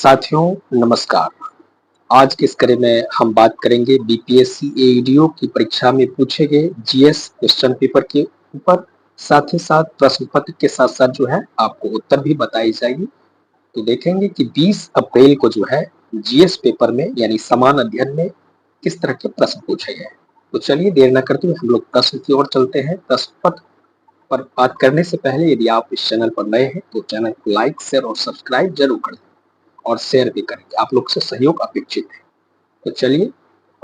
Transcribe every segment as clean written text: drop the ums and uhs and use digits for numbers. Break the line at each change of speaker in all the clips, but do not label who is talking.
साथियों नमस्कार। आज के इस कड़ी में हम बात करेंगे बीपीएससी एईडीओ की परीक्षा में पूछे गए जीएस क्वेश्चन पेपर के ऊपर। साथ ही साथ प्रश्न पत्र के साथ साथ जो है आपको उत्तर भी बताई जाएगी। तो देखेंगे कि 20 अप्रैल को जो है जीएस पेपर में यानी समान अध्ययन में किस तरह के प्रश्न पूछे गए। तो चलिए देर न करते हुए हम लोग प्रश्न की ओर चलते हैं। प्रश्न पत्र पर बात करने से पहले यदि आप इस चैनल पर नए हैं तो चैनल को लाइक, शेयर और सब्सक्राइब जरूर करें और शेयर भी करेंगे। आप लोग से सहयोग अपेक्षित है। तो चलिए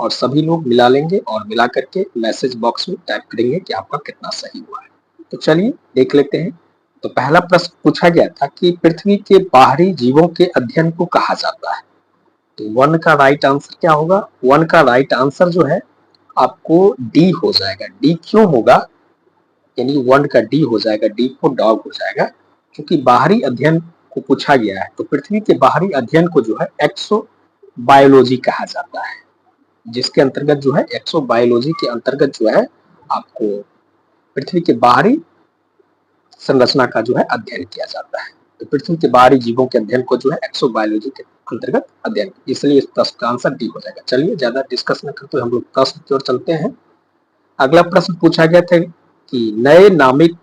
और सभी लोग मिला लेंगे और मिला करके मैसेज बॉक्स में टाइप करेंगे कि आपका कितना सही हुआ है। तो चलिए देख लेते हैं। तो पहला प्रश्न पूछा गया था कि पृथ्वी के बाहरी जीवों के अध्ययन को कहा जाता है। तो वन का राइट आंसर क्या होगा? वन का राइट आंसर जो है आपको डी हो जाएगा। डी क्यों होगा? यानी वन का डी हो जाएगा, डी फॉर डॉग हो जाएगा, क्योंकि बाहरी अध्ययन को पूछा गया है। तो पृथ्वी के बाहरी अध्ययन को जो है एक्सोबायोलॉजी कहा जाता है, जिसके अंतर्गत जो है एक्सोबायोलॉजी के अंतर्गत जो है आपको पृथ्वी के बाहरी संरचना का जो है अध्ययन किया जाता है। तो पृथ्वी के बाहरी जीवों के अध्ययन को जो है एक्सोबायोलॉजी के अंतर्गत अध्ययन, इसलिए इस प्रश्न का आंसर डी हो जाएगा। चलिए ज्यादा डिस्कस न करते हम लोग प्रश्न की ओर चलते हैं। अगला प्रश्न पूछा गया था कि नए नामित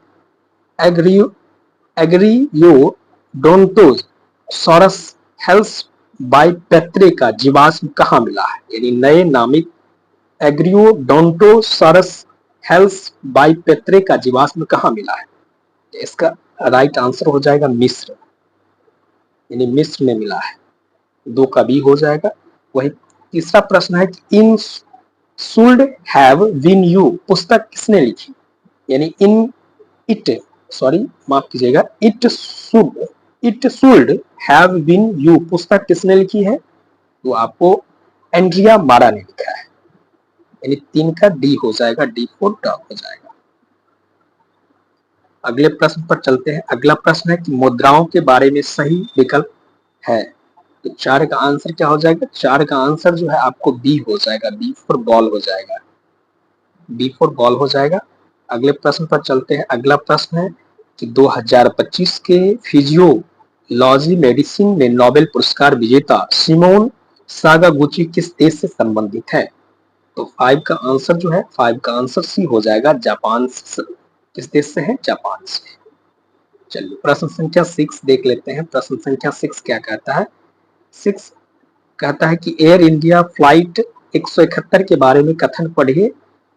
एग्रियोडोंटोसॉरस हेल्स बाइपेत्रे का जीवाश्म कहाँ मिला है? यानी नए नामित एग्रियोडोंटोसॉरस हेल्स बाइपेत्रे का जीवाश्म कहाँ मिला है? इसका राइट आंसर हो जाएगा मिस्र, यानी मिस्र में मिला है। दो का बी हो जाएगा। वही तीसरा प्रश्न है कि in should have been you पुस्तक किसने लिखी? यानी इन इट माफ कीजिएगा, it should have been you पुस्तक किसने लिखी है? तो आपको एंड्रिया मारा ने लिखा है, यानी 3 का डी हो जाएगा, डी फॉर डॉग हो जाएगा। अगले प्रश्न पर चलते हैं। अगला प्रश्न है कि मुद्राओं के बारे में सही विकल्प है। तो 4 का आंसर क्या हो जाएगा? 4 का आंसर जो है आपको बी हो जाएगा, बी फॉर बॉल हो जाएगा, बी फॉर बॉल हो जाएगा। अगले प्रश्न पर चलते हैं। अगला प्रश्न है कि 2025 के फिजियोलॉजी मेडिसिन में नोबेल पुरस्कार विजेता सिमोन सागागुची किस देश से संबंधित है? तो 5 का आंसर जो है 5 का आंसर सी हो जाएगा, जापान से। किस देश से है? जापान से। चलिए प्रश्न संख्या 6 देख लेते हैं। प्रश्न संख्या 6 क्या कहता है? 6 कहता है कि एयर इंडिया फ्लाइट 171 के बारे में कथन पढ़िए।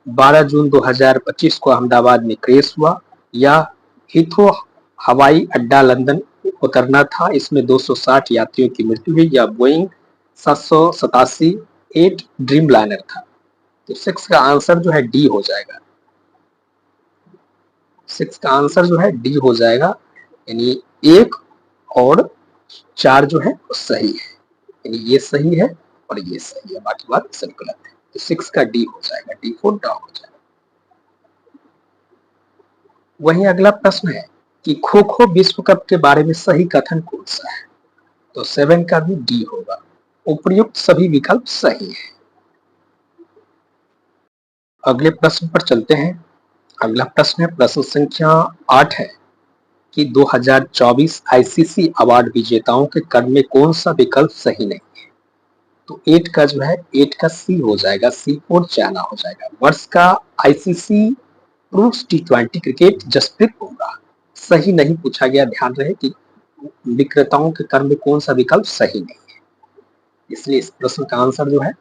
12 जून 2025 को अहमदाबाद में क्रैश हुआ, या हीथ्रो हवाई अड्डा लंदन उतरना था, इसमें 260 यात्रियों की मृत्यु हुई, या बोइंग 787 8 ड्रीम लाइनर था। तो 6 का आंसर जो है डी हो जाएगा। 6 का आंसर जो है डी हो जाएगा, यानी 1 और 4 जो है वो सही है, यानी ये सही है और ये सही है, बाकी बात सब गलत है। तो 6 का डी हो जाएगा, डी फॉर डॉग हो जाएगा। वहीं अगला प्रश्न है कि खो खो विश्व कप के बारे में सही कथन कौन सा है? तो 7 का भी डी होगा। उपयुक्त सभी विकल्प सही है। अगले प्रश्न पर चलते हैं। अगला प्रश्न है, प्रश्न संख्या 8 है कि 2024 आईसीसी अवार्ड विजेताओं के क्रम में कौन सा विकल्प सही नहीं है? तो 8 का जो है 8 का सी हो जाएगा, सी फॉर चाइना हो जाएगा। वर्ष का आईसीसी पुरुष टी20 क्रिकेट जसप्रीत बुमराह सही नहीं पूछा गया। ध्यान रहे कि विक्रेताओं के क्रम में कौन सा विकल्प सही नहीं है, इसलिए इस प्रश्न का आंसर जो है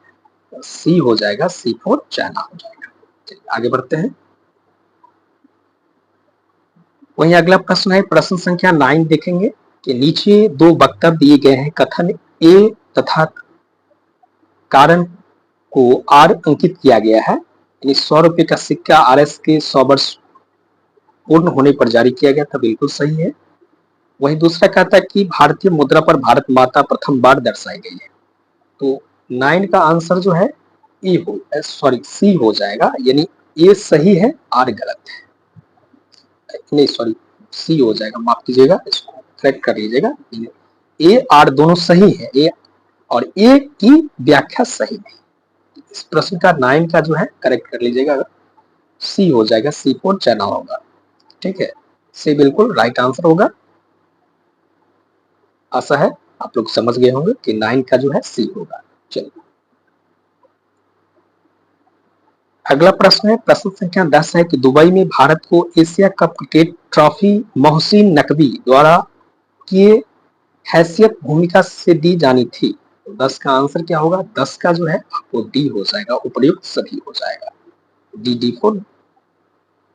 सी हो जाएगा, सी फॉर चाइना हो जाएगा। चलिए आगे बढ़ते हैं। वहीं अगला प्रश्न है, प्रश्न संख्या 9 देखेंगे कि नीचे 2 वक्तव्य दिए गए हैं। कथन ए तथा कारण को आर अंकित किया गया है, यानी 100 रुपए का सिक्का आरएस के 100 वर्ष पूर्ण होने पर जारी किया गया था, बिल्कुल सही है। वहीं दूसरा कहता है कि भारतीय मुद्रा पर भारत माता प्रथम बार दर्शाई गई है। तो 9 का आंसर जो है ए हो सी हो जाएगा, यानी ए सही है, आर गलत है। नहीं सी हो जाएगा, माफ कीजिएगा, इसको करेक्ट कर लीजिएगा। ए आर दोनों सही है, ए और ए की व्याख्या सही नहीं। इस प्रश्न का 9 का जो है करेक्ट कर लीजिएगा, सी हो जाएगा, सी फॉर चाइना होगा। ठीक है, सी बिल्कुल राइट आंसर होगा, आशा है आप लोग समझ गए होंगे कि 9 का जो है सी होगा। चलिए अगला प्रश्न है, प्रश्न संख्या 10 है कि दुबई में भारत को Asia cup cricket trophy Mohsin Naqvi द्वारा किए हैसियत भूमिका से दी जानी थी। तो 10 का आंसर क्या होगा? 10 का जो है आपको डी हो जाएगा, उपयुक्त सभी हो जाएगा, डी फोर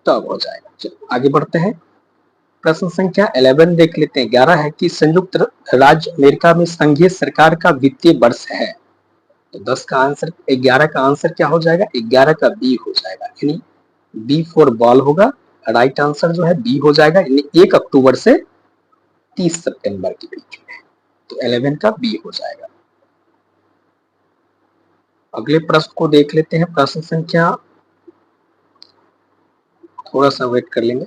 तब हो जाएगा। चलो आगे बढ़ते हैं, प्रश्न संख्या 11 देख लेते हैं। 11 है कि संयुक्त राज्य अमेरिका में संघीय सरकार का वित्तीय वर्ष है। तो 10 का आंसर, 11 का आंसर क्या हो जाएगा? 11 का बी हो जाएगा, यानी बी फॉर बॉल होगा। राइट आंसर जो है बी हो जाएगा, यानी 1 अक्टूबर से 30 सितंबर के बीच में। तो 11 का बी हो जाएगा। अगले प्रश्न को देख लेते हैं, प्रश्न संख्या, थोड़ा सा वेट कर लेंगे,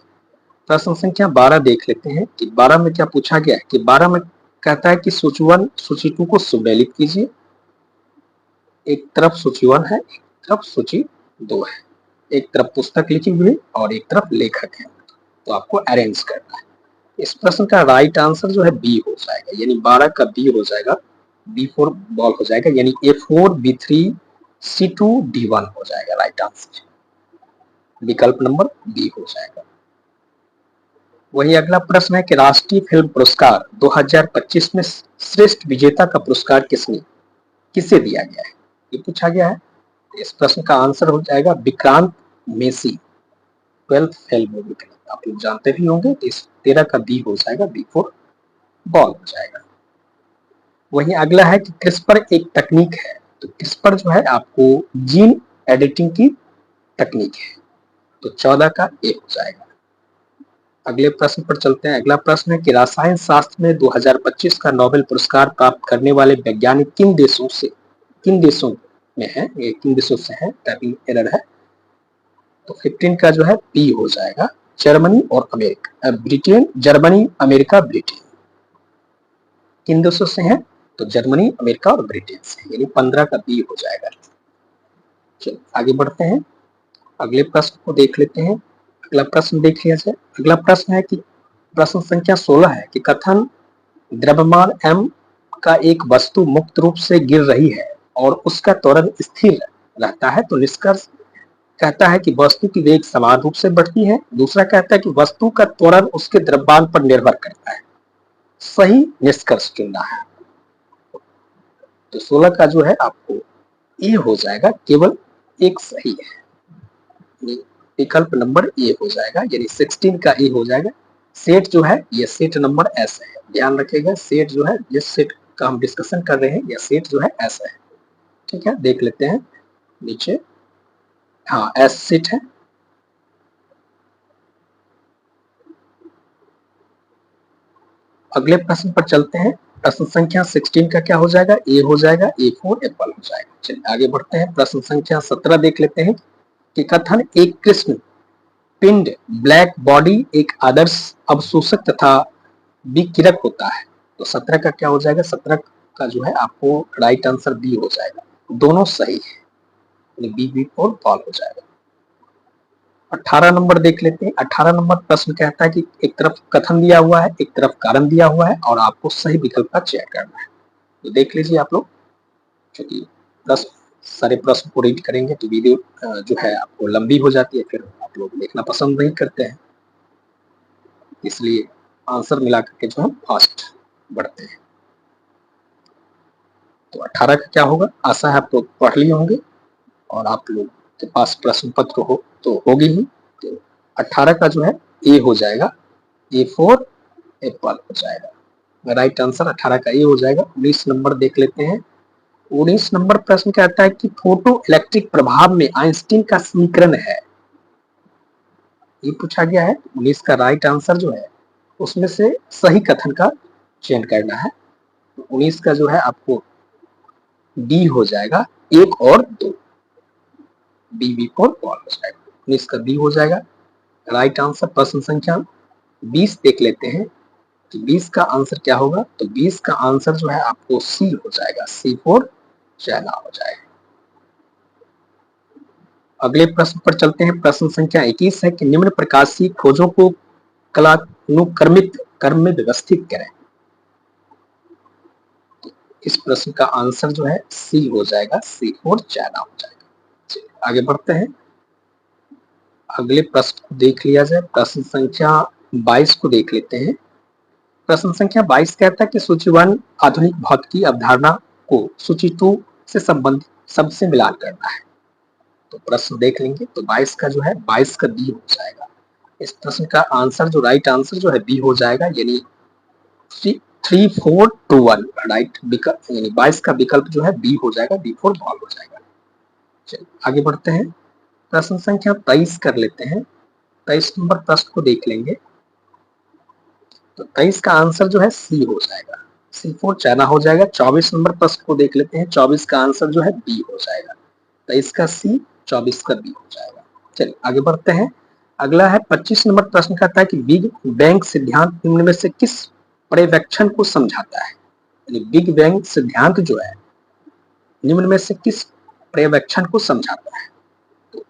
प्रश्न संख्या 12 देख लेते हैं कि 12 में क्या पूछा गया है कि 12 में कहता है कि सूची 1 सूची 2 को सुमेलित कीजिए। एक तरफ सूची 1 है, एक तरफ सूची 2 है, एक तरफ पुस्तक लिखी हुई है और एक तरफ लेखक है। तो आपको अरेंज करना है। इस प्रश्न का राइट आंसर जो है बी हो जाएगा, यानी 12 का बी हो जाएगा, बी फोर बॉल हो जाएगा, यानी A4 B3 C2 D1 हो जाएगा राइट आंसर, विकल्प नंबर बी हो जाएगा। वही अगला प्रश्न है कि राष्ट्रीय फिल्म पुरस्कार 2025 में श्रेष्ठ विजेता का पुरस्कार किसे दिया गया है, ये पूछा गया है। इस प्रश्न का आंसर हो जाएगा Vikrant Messi, 12th fail movie का, आप लोग जानते भी होंगे। तो इस 13 का बी हो जाएगा, बी फोर बॉल हो जाएगा। वही अगला है कि क्रिस्पर एक तकनीक है। तो क्रिस्पर जो है आपको जीन एडिटिंग की तकनीक है। तो 14 का ए हो जाएगा। अगले प्रश्न पर चलते हैं। अगला प्रश्न है कि रसायन शास्त्र में 2025 का नोबेल पुरस्कार प्राप्त करने वाले वैज्ञानिक किन देशों में है, ये किन देशों से है, टाइपिंग एरर है। तो 15 का जो है बी हो जाएगा, जर्मनी और America, Britain, Germany, America, Britain, किन देशों से है? तो जर्मनी, अमेरिका और ब्रिटेन से, यानी 15 का बी हो जाएगा। चलिए आगे बढ़ते हैं, अगले प्रश्न को देख लेते हैं। अगला प्रश्न देख लिया जाए। अगला प्रश्न है कि प्रश्न संख्या 16 है कि कथन द्रव्यमान m का एक वस्तु मुक्त रूप से गिर रही है और उसका त्वरण स्थिर रहता है, तो निष्कर्ष कहता है कि वस्तु की वेग समान रूप से बढ़ती है। दूसरा कहता है कि वस्तु का त्वरण उसके द्रव्यमान पर निर्भर करता है। सही निष्कर्ष चुनना है। तो 16 का जो है आपको ए हो जाएगा, केवल एक सही है, विकल्प नंबर ए हो जाएगा, यानी 16 का ए हो जाएगा। सेट जो है ये सेट नंबर एस है, ध्यान रखिएगा। सेट जो है, जिस सेट का हम डिस्कशन कर रहे हैं, यह सेट जो है एस है। ठीक है, देख लेते हैं नीचे, हाँ एस सेट है। अगले प्रश्न पर चलते हैं। प्रश्न संख्या 16 का क्या हो जाएगा? ए हो जाएगा, A4 एप्पल हो जाएगा। चलिए आगे बढ़ते हैं, प्रश्न संख्या 17 देख लेते हैं कि कथन एक कृष्ण पिंड ब्लैक बॉडी एक आदर्श अवशोषक तथा विकिरक होता है। तो 17 का क्या हो जाएगा? 17 का जो है आपको राइट आंसर बी हो जाएगा, दोनों सही है, बी फोर बॉल हो जाएगा। 18 नंबर देख लेते हैं। 18 नंबर प्रश्न कहता है कि एक तरफ कथन दिया हुआ है, एक तरफ कारण दिया हुआ है और आपको सही विकल्प का चयन करना है। तो देख लीजिए आप लोग, क्योंकि 10 सारे प्रश्न को रीड करेंगे तो वीडियो जो है आपको लंबी हो जाती है, फिर आप लोग देखना पसंद नहीं करते हैं, इसलिए आंसर मिला करके जो है फास्ट बढ़ते हैं। तो 18 का क्या होगा? आशा है आप लोग पढ़ लिए होंगे और आप लोग के पास प्रश्न पत्र हो तो होगी ही। तो 18 का जो है ए हो जाएगा, A4 एप्पल हो जाएगा, राइट आंसर 18 का ए हो जाएगा। 19 नंबर देख लेते हैं। 19 नंबर प्रश्न कहता है कि फोटो इलेक्ट्रिक प्रभाव में आइंस्टीन का समीकरण है, ये पूछा गया है। 19 का राइट आंसर जो है उसमें से सही कथन का चयन करना है। 19 का जो है आपको डी हो जाएगा, 1 और 2, बी फोर बॉल हो जाएगा। 19 का बी हो जाएगा राइट आंसर। प्रश्न संख्या 20 देख लेते हैं कि 20 का आंसर क्या होगा? तो 20 का आंसर जो है आपको सी हो जाएगा, C4 चैना हो जाएगा। अगले प्रश्न पर चलते हैं। प्रश्न संख्या 21 है कि निम्न प्रकाशीय खोजों को कालानुक्रमित क्रम में व्यवस्थित करें। इस प्रश्न का आंसर जो है सी हो जाएगा, सी फॉर चाइना हो जाएगा। चलिए आगे बढ़ते हैं, अगले प्रश्न को देख लिया जाए। प्रश्न संख्या 22 को देख लेते हैं। प्रश्न संख्या 22 कहता है कि सूची 1 आधुनिक भौतिकी अवधारणा को सूची 2 से संबंधित शब्द से मिलान करना है। तो प्रश्न देख लेंगे। तो 22 का जो है 22 का बी हो जाएगा। इस प्रश्न का आंसर जो राइट आंसर जो है बी हो जाएगा, यानी 3 4 2 1 राइट विकल्प, यानी 22 का विकल्प जो है बी हो जाएगा, बी फॉर बॉल हो जाएगा। चलिए आगे बढ़ते हैं, प्रश्न संख्या 23 कर लेते हैं। 23 नंबर प्रश्न को देख लेंगे। तो 23 का आंसर जो है सी हो जाएगा, सी फॉर चाइना हो जाएगा। 24 नंबर प्रश्न को देख लेते हैं। 24 का आंसर जो है बी हो जाएगा, 23 का सी, 24 का बी हो जाएगा। चलिए आगे बढ़ते हैं, अगला है 25 नंबर प्रश्न कहता है कि बिग बैंग सिद्धांत निम्न में से किस पर्यवेक्षण को समझाता है। यानी बिग बैंग सिद्धांत जो है निम्न में से किस पर्यवेक्षण को समझाता है। तो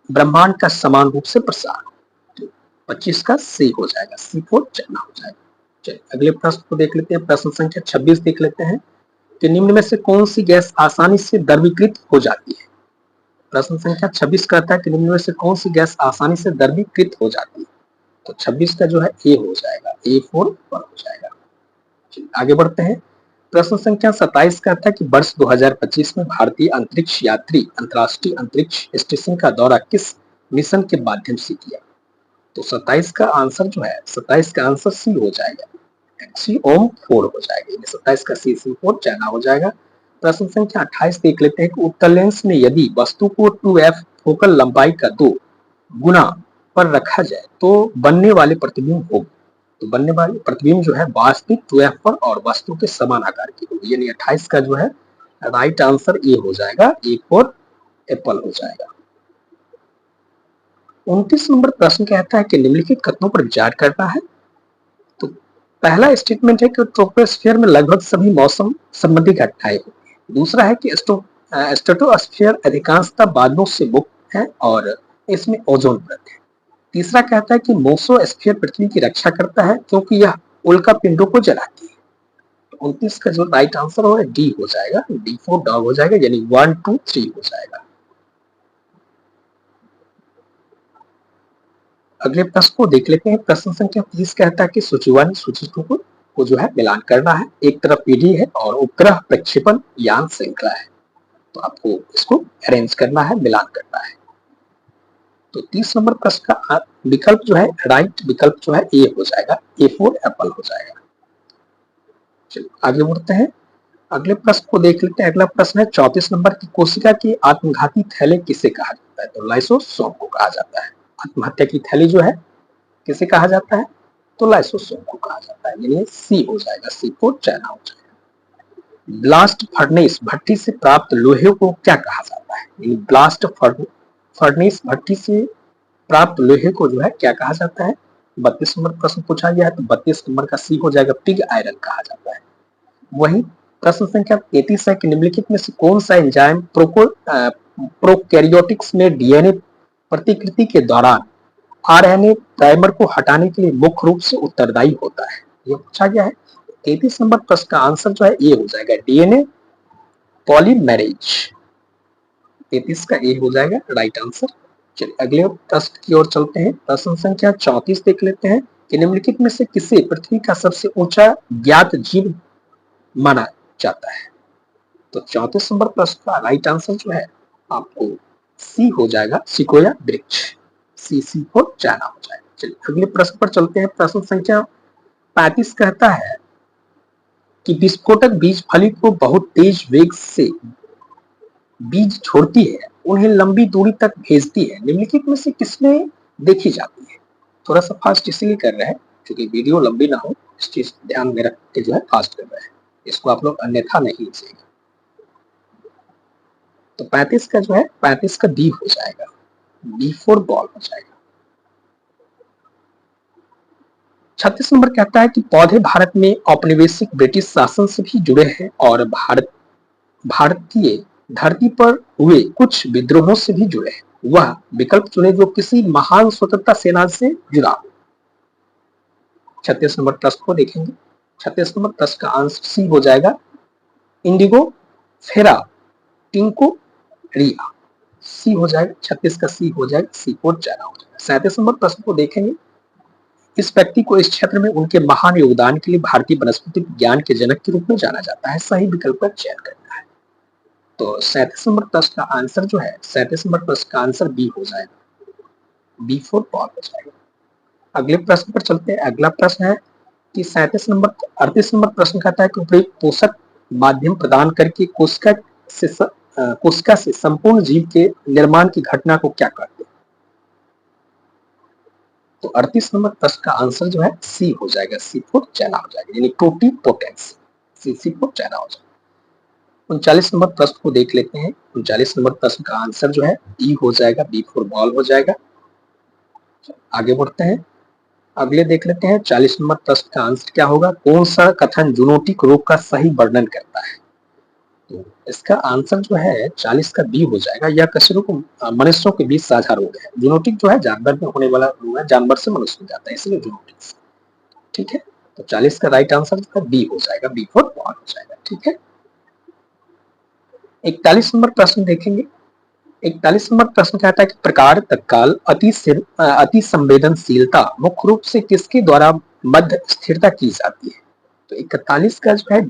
ब्रह्मांड का समान रूप से प्रसार, तो 25 का सी हो जाएगा, सी फॉर चाइना हो जाएगा। चलिए अगले प्रश्न को देख लेते हैं। प्रश्न संख्या 26 देख लेते हैं कि निम्न में से कौन सी गैस आसानी से द्रवीकृत हो जाती है। प्रश्न संख्या 26 कहता है कि निम्न में से कौन सी गैस आसानी से द्रवीकृत हो जाती है। तो 26 का जो है ए हो जाएगा, ए फॉर वन हो जाएगा। आगे बढ़ते हैं, प्रश्न संख्या 27 कहता है कि वर्ष 2025 में भारतीय अंतरिक्ष यात्री अंतरराष्ट्रीय अंतरिक्ष स्टेशन का दौरा किस मिशन के माध्यम से किया। तो 27 का आंसर जो है, 27 का आंसर सी हो जाएगा, XCOM-4 हो जाएगा, 27 का सी, सी फॉर चाइना हो जाएगा। प्रश्न संख्या 28 देख लेते हैं कि उत्तल लेंस में यदि वस्तु को 2f फोकल लंबाई का 2 गुना पर रखा जाए तो बनने वाले प्रतिबिंब होगी। तो बनने वाली प्रतिबिंब जो है वास्तविक 2f पर और वस्तु के समान आकार की होगी, यानी 28 का जो है राइट आंसर ए हो जाएगा, ए फॉर एप्पल हो जाएगा। 29 नंबर प्रश्न कहता है कि निम्नलिखित कथनों पर विचार करना है। तो पहला स्टेटमेंट है कि ट्रोपोस्फीयर में लगभग सभी मौसम संबंधी घटनाएं होती। दूसरा है कि स्ट्रेटोस्फीयर अधिकांशतः बादलों से मुक्त है और इसमें ओजोन परत है। तीसरा कहता है कि मेसोस्फीयर पृथ्वी की रक्षा करता है क्योंकि यह उल्का पिंडों को जलाती है। तो 29 का जो राइट आंसर होगा डी हो जाएगा, डी फॉर डॉग हो जाएगा, यानी 1 2 3 हो जाएगा। अगले प्रश्न को देख लेते हैं। प्रश्न संख्या 30 कहता है कि सूची 1 सूची 2 को जो है मिलान करना है। एक तरफ पीढ़ी है और उपग्रह प्रक्षेपण यान श्रृंखला है, तो आपको इसको अरेंज करना है, मिलान करना है। तो 30 नंबर प्रश्न का विकल्प जो है राइट विकल्प जो है ए हो जाएगा, ए फॉर एप्पल हो जाएगा। चलिए आगे बढ़ते हैं, अगले प्रश्न को देख लेते हैं। अगला प्रश्न है 34 नंबर की कोशिका के आत्मघाती थैले किसे कहा जाता है। तो लाइसोसोम को कहा जाता है। आत्महत्या की थैली जो है किसे कहा जाता है, तो लाइसोसोम को कहा जाता है, यानी सी हो जाएगा, सी फॉर चाइना हो जाएगा। ब्लास्ट फर्नेस भट्टी से प्राप्त लोहे को क्या कहा जाता है। यानी ब्लास्ट फर्नेस भट्टी से प्राप्त लोहे को जो है क्या कहा जाता है। 32 नंबर प्रश्न पूछा गया है, तो 32 नंबर का सी हो जाएगा, पिग आयरन कहा जाता है। वही प्रश्न संख्या 33 है कि निम्नलिखित में से कौन सा एंजाइम प्रोकैरियोटिक्स में डीएनए प्रतिकृति के दौरान आरएनए प्राइमर को हटाने के लिए मुख्य रूप से उत्तरदायी होता है, यह पूछा गया है। 33 नंबर प्रश्न का आंसर जो है ए हो जाएगा, डीएनए पॉलीमेरेज, 33 का ए हो जाएगा राइट आंसर। चलिए अगले प्रश्न की ओर चलते हैं। प्रश्न संख्या 34 देख लेते हैं कि निम्नलिखित में से किसे पृथ्वी का सबसे ऊंचा ज्ञात जीव माना जाता है। तो 34 नंबर प्रश्न का राइट आंसर जो है आपको सी हो जाएगा, सिकोया वृक्ष, सी, सी फॉर चाइना हो जाएगा। चलिए अगले प्रश्न पर चलते हैं। प्रश्न संख्या 35 कहता है कि विस्फोटक बीज फली को बहुत तेज वेग से बीज छोड़ती है, उन्हें लंबी दूरी तक भेजती है, निम्नलिखित में से किसमें देखी जाती है। थोड़ा सा फास्ट इसलिए कर रहे हैं क्योंकि वीडियो लंबी ना हो, इस चीज ध्यान में रख के जो है फास्ट कर रहे हैं, इसको आप लोग अन्यथा नहीं लीजिएगा। तो 35 का जो है 35 का बी हो जाएगा, बी फॉर बॉल हो जाएगा। 36 नंबर कहता है कि पौधे भारत में औपनिवेशिक ब्रिटिश शासन से भी जुड़े हैं और भारतीय धरती पर हुए कुछ विद्रोहों से भी जुड़े हैं। वह विकल्प चुने जो किसी महान स्वतंत्रता सेना से जुड़ा हो। 36 नंबर प्रश्न को देखेंगे। 36 नंबर प्रश्न का आंसर सी हो जाएगा, इंडिगो, फेरा, टिंको, रिया। सी हो जाएगा, 36 का सी हो जाएगा, सी कोड चाइना हो जाएगा। 37 नंबर प्रश्न को देखेंगे। इस व्यक्ति को इस क्षेत्र में उनके महान योगदान के लिए भारतीय वनस्पति विज्ञान के जनक के रूप में जाना जाता है। सही विकल्प का चयन करना है। तो 37 नंबर प्रश्न का आंसर जो है, 37 नंबर प्रश्न का आंसर बी हो जाएगा, बी फॉर बॉल हो जाएगा। अगले प्रश्न पर चलते हैं। अगला प्रश्न है कि 38 नंबर प्रश्न कहता है कि उपयुक्त पोषक माध्यम प्रदान करके कोशिका से संपूर्ण जीव के निर्माण की घटना को क्या कहते हैं? तो 38 नंबर प्रश्न का आंसर जो है सी हो जाएगा, सी फॉर चाइना हो जाएगा, यानी टोटिपोटेंसी, सी फॉर चाइना हो जाएगा। 39 नंबर प्रश्न को देख लेते हैं। 39 नंबर प्रश्न का आंसर जो है बी हो जाएगा, बी फॉर बॉल हो जाएगा। आगे बढ़ते हैं, अगले देख लेते हैं। 40 नंबर प्रश्न का आंसर क्या होगा? कौन सा कथन जूनोटिक रोग का सही वर्णन करता है? तो इसका आंसर जो है 40 का बी हो जाएगा। यह कशेरुक मनुष्यों के बीच साझा रोग है। जूनोटिक जो है जानवर में होने वाला रोग है, जानवर से मनुष्य में जाता है, इसलिए जूनोटिक। ठीक है, तो 40 का राइट आंसर जो है बी हो जाएगा, बी फॉर बॉल हो जाएगा। ठीक है, 41 नंबर प्रश्न देखेंगे। 41 नंबर प्रश्न कहता है कि प्रकार तत्काल अति संवेदनशीलता मुख्य रूप से किसके द्वारा मध्य स्थिरता की जाती है? तो 41 का जो है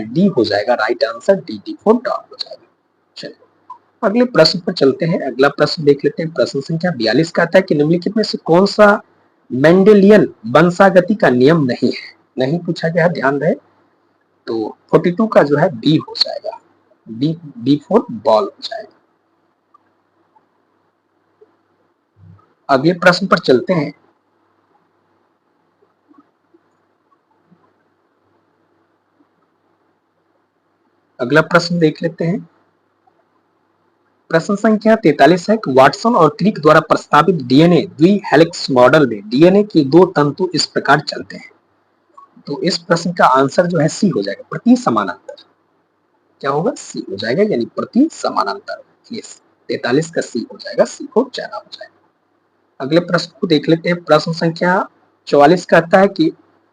डी हो जाएगा, right answer D for dog हो जाएगा। चलिए अगले प्रश्न पर चलते हैं। अगला प्रश्न देख लेते हैं। प्रश्न संख्या 42 कहता है कि निम्नलिखित में से कौन सा मेंडेलियन वंशागति का नियम नहीं है? नहीं पूछा गया है, ध्यान रहे। तो 42 का जो है बी हो जाएगा, बी फॉर बॉल हो जाएगा। अगले प्रश्न पर चलते हैं। अगला प्रश्न देख लेते हैं। प्रश्न संख्या 43 है कि वाटसन और क्रिक द्वारा प्रस्तावित डीएनए द्वि हेलिक्स मॉडल में डीएनए के दो तंतु इस प्रकार चलते हैं। तो इस प्रश्न का आंसर जो है सी हो जाएगा, प्रति समानांतर। क्या होगा? सी हो जाएगा, यानी प्रति समानांतर। यस, 43 का सी हो जाएगा, सी को चाइना हो जाएगा। अगले प्रश्न को देख लेते हैं। प्रश्न संख्या 44 कहता है कि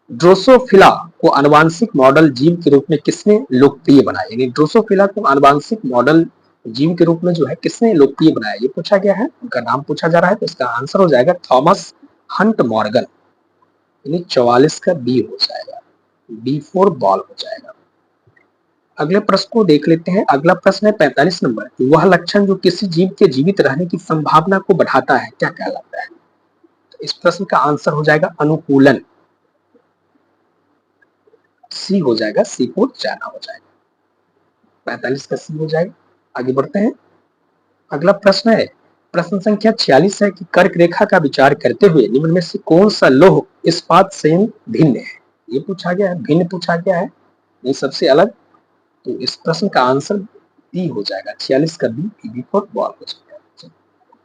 ड्रोसोफिला को आनुवांशिक मॉडल जीव के रूप में किसने लोकप्रिय बनाया? यानी ड्रोसोफिला को आनुवांशिक मॉडल जीव के रूप में जो है किसने लोकप्रिय बनाया, ये पूछा गया है। उनका नाम पूछा जा रहा है, तो इसका आंसर हो जाएगा थॉमस हंट मॉर्गन, यानी 44 का बी हो जाएगा, बी फॉर बॉल हो जाएगा। अगले प्रश्न को देख लेते हैं। अगला प्रश्न है 45 नंबर, वह लक्षण जो किसी जीव के जीवित रहने की संभावना को बढ़ाता है क्या कहलाता है? तो इस प्रश्न का आंसर हो जाएगा अनुकूलन, सी हो जाएगा, सी को चाइना हो जाएगा, 45 का सी हो जाएगा। आगे बढ़ते हैं। अगला प्रश्न है, प्रश्न संख्या 46 है कि कर्क रेखा का विचार करते हुए निम्न में से कौन सा लौह इस्पात से भिन्न है? ये पूछा गया है, भिन्न पूछा गया है, ये सबसे अलग। तो इस प्रश्न का आंसर बी हो जाएगा, 46 का बी फॉर बॉल हो जाएगा।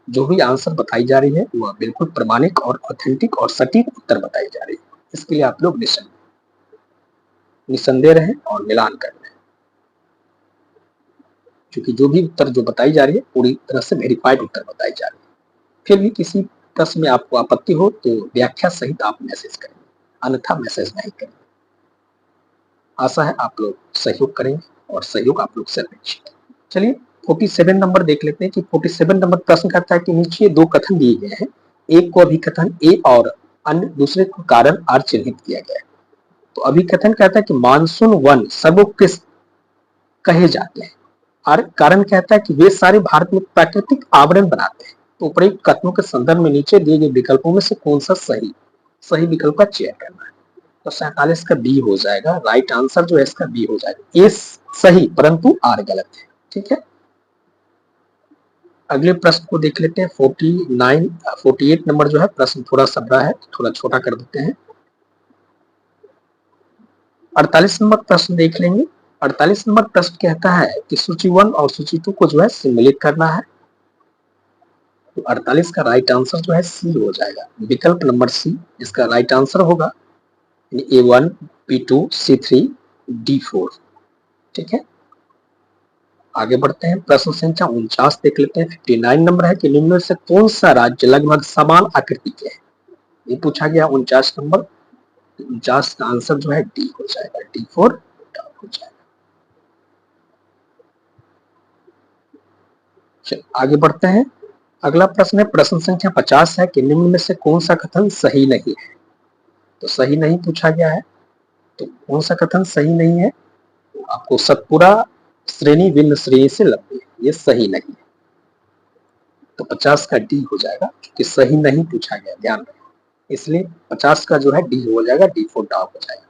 जो भी आंसर बताई जा रही है वह बिल्कुल प्रमाणिक और ऑथेंटिक और सटीक उत्तर बताई जा रही है। इसके लिए आप लोग निसंदेह रहें और मिलान कर लें, क्योंकि जो भी उत्तर जो बताई जा रही है पूरी तरह से वेरीफाइड उत्तर बताई जा रही है। फिर भी किसी प्रश्न में आपको आपत्ति हो तो व्याख्या सहित आप मैसेज करें, अन्यथा मैसेज नहीं करें। आशा है आप लोग सहयोग करेंगे और सहयोग आप लोग से अपेक्षित है। चलिए 47 नंबर देख लेते हैं कि 47 नंबर प्रश्न कहता है कि नीचे दो कथन दिए गए हैं, एक को अभिकथन ए और अन्य दूसरे को कारण आर चिन्हित किया गया है। तो अभिकथन कहता है कि मानसून वन सर्वोत्कृष्ट कहे जाते हैं, और कारण कहता है कि वे सारे भारत में प्राकृतिक आवरण बनाते हैं। तो उपयुक्त कथनों के संदर्भ में नीचे दिए गए विकल्पों में से कौन सा सही विकल्प का चयन करना है? तो 47 का बी हो जाएगा, राइट आंसर जो है इसका बी हो जाएगा। ए सही परंतु आर गलत है। ठीक है, अगले प्रश्न को देख लेते हैं। 48 नंबर जो है प्रश्न थोड़ा सा बड़ा है, थोड़ा छोटा कर देते हैं। 48 नंबर प्रश्न देख लेंगे। 48 नंबर प्रश्न कहता है कि सूची 1 और सूची 2 को जो है सम्मिलित करना है। तो 48 का राइट आंसर जो है सी हो जाएगा, विकल्प नंबर सी इसका राइट आंसर होगा, A1, B2, C3, D4। ठीक है, आगे बढ़ते हैं। प्रश्न संख्या 49 देख लेते हैं। 59 नंबर है कि निम्न में से कौन सा राज्य लगभग समान आकृति के है? ये पूछा गया 49 नंबर। 49 का आंसर जो है डी हो जाएगा, डी फॉर हो जाएगा। चलिए आगे बढ़ते हैं। अगला प्रश्न है, प्रश्न संख्या 50 है कि निम्न में से कौन सा कथन सही नहीं है। तो सही नहीं पूछा गया है, तो कौन सा कथन सही नहीं है? तो आपको सतपुरा श्रेणी भिन्न श्रेणी से लंबी है, ये सही नहीं है। तो 50 का डी हो जाएगा, क्योंकि सही नहीं पूछा गया, ध्यान रखें, इसलिए 50 का जो है डी हो जाएगा, डी फॉर डॉग हो जाएगा।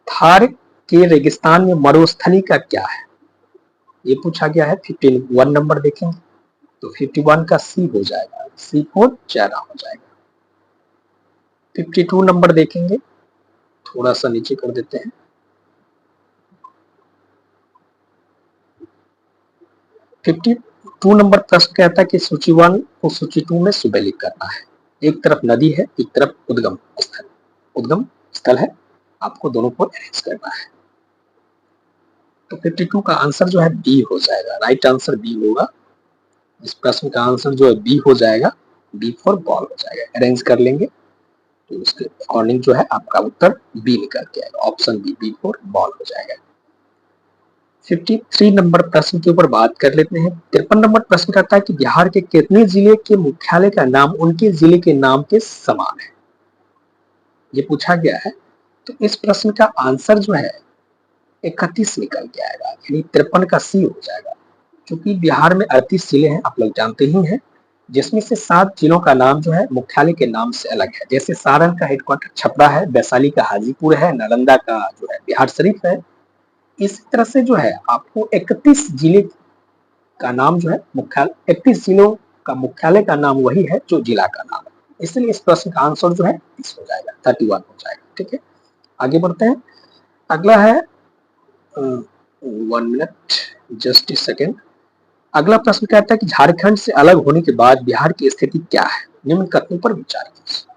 थार के रेगिस्तान में मरुस्थली का क्या है, ये पूछा गया है। 51 नंबर देखेंगे तो 51 का सी हो जाएगा, सी फॉर चाइना हो जाएगा। 52 नंबर देखेंगे, थोड़ा सा नीचे कर देते हैं। 52 नंबर प्रश्न कहता है कि सूची 1 को सूची 2 में सुमेलित करना है। एक तरफ नदी है, एक तरफ उद्गम स्थल है, आपको दोनों को अरेंज करना है। तो 52 का आंसर जो है बी हो जाएगा, राइट आंसर बी होगा। इस प्रश्न का आंसर जो है बी हो जाएगा, बी फॉर बॉल हो जाएगा। अरेंज कर लेंगे तो उसके अकॉर्डिंग जो है आपका उत्तर बी निकल के आएगा, option B, B for ball हो जाएगा। 53 नंबर प्रश्न के ऊपर बात कर लेते हैं। 53 नंबर प्रश्न कहता है कि बिहार के कितने जिले के मुख्यालय का नाम उनके जिले के नाम के समान है, ये पूछा गया है। तो इस प्रश्न का आंसर जो है 31 निकल के आएगा, यानी 53 का सी हो जाएगा। क्योंकि बिहार में 38 जिले हैं, आप लोग जानते ही हैं, जिसमें से 7 जिलों का नाम जो है मुख्यालय के नाम से अलग है। जैसे सारण का हेडक्वार्टर छपरा है, वैशाली का हाजीपुर है, नालंदा का जो है बिहार शरीफ है। इसी तरह से जो है आपको 31 जिले का नाम जो है मुख्यालय, 31 जिलों का मुख्यालय का नाम वही है जो जिला का नाम है। इसलिए इस प्रश्न का आंसर जो है 30 हो जाएगा, 31 हो जाएगा। ठीक है, आगे बढ़ते हैं। अगला है 1 मिनट, जस्ट ए सेकेंड। अगला प्रश्न कहता है कि झारखंड से अलग होने के बाद बिहार की स्थिति क्या है, निम्न कथनों पर विचार कीजिए।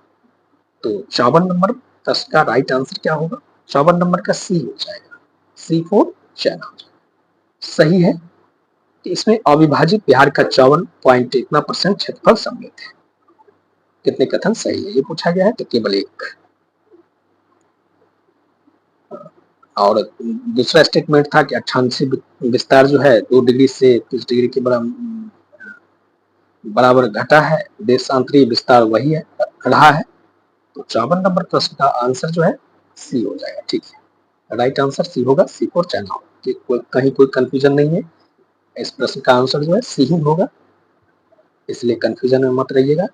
तो 54 नंबर प्रश्न का राइट आंसर क्या होगा? 54 नंबर का सी हो जाएगा, सी फॉर चाइना हो जाएगा। सही है, इसमें अविभाजित बिहार का 54 इतना % क्षेत्रफल सम्मिलित है। कितने कथन सही है ये पूछा गया है, तो केवल एक। और दूसरा स्टेटमेंट था कि अक्षांशीय विस्तार जो है 2 डिग्री से 30 डिग्री के बराबर घटा है, देशांतरीय विस्तार वही है, रहा है। तो 54 नंबर प्रश्न का आंसर जो है सी हो जाएगा। ठीक है, राइट आंसर सी होगा, सी फॉर चाइना होगा। कहीं कोई कंफ्यूजन नहीं है, इस प्रश्न का आंसर जो है सी ही होगा, इसलिए कंफ्यूजन में मत रहिएगा।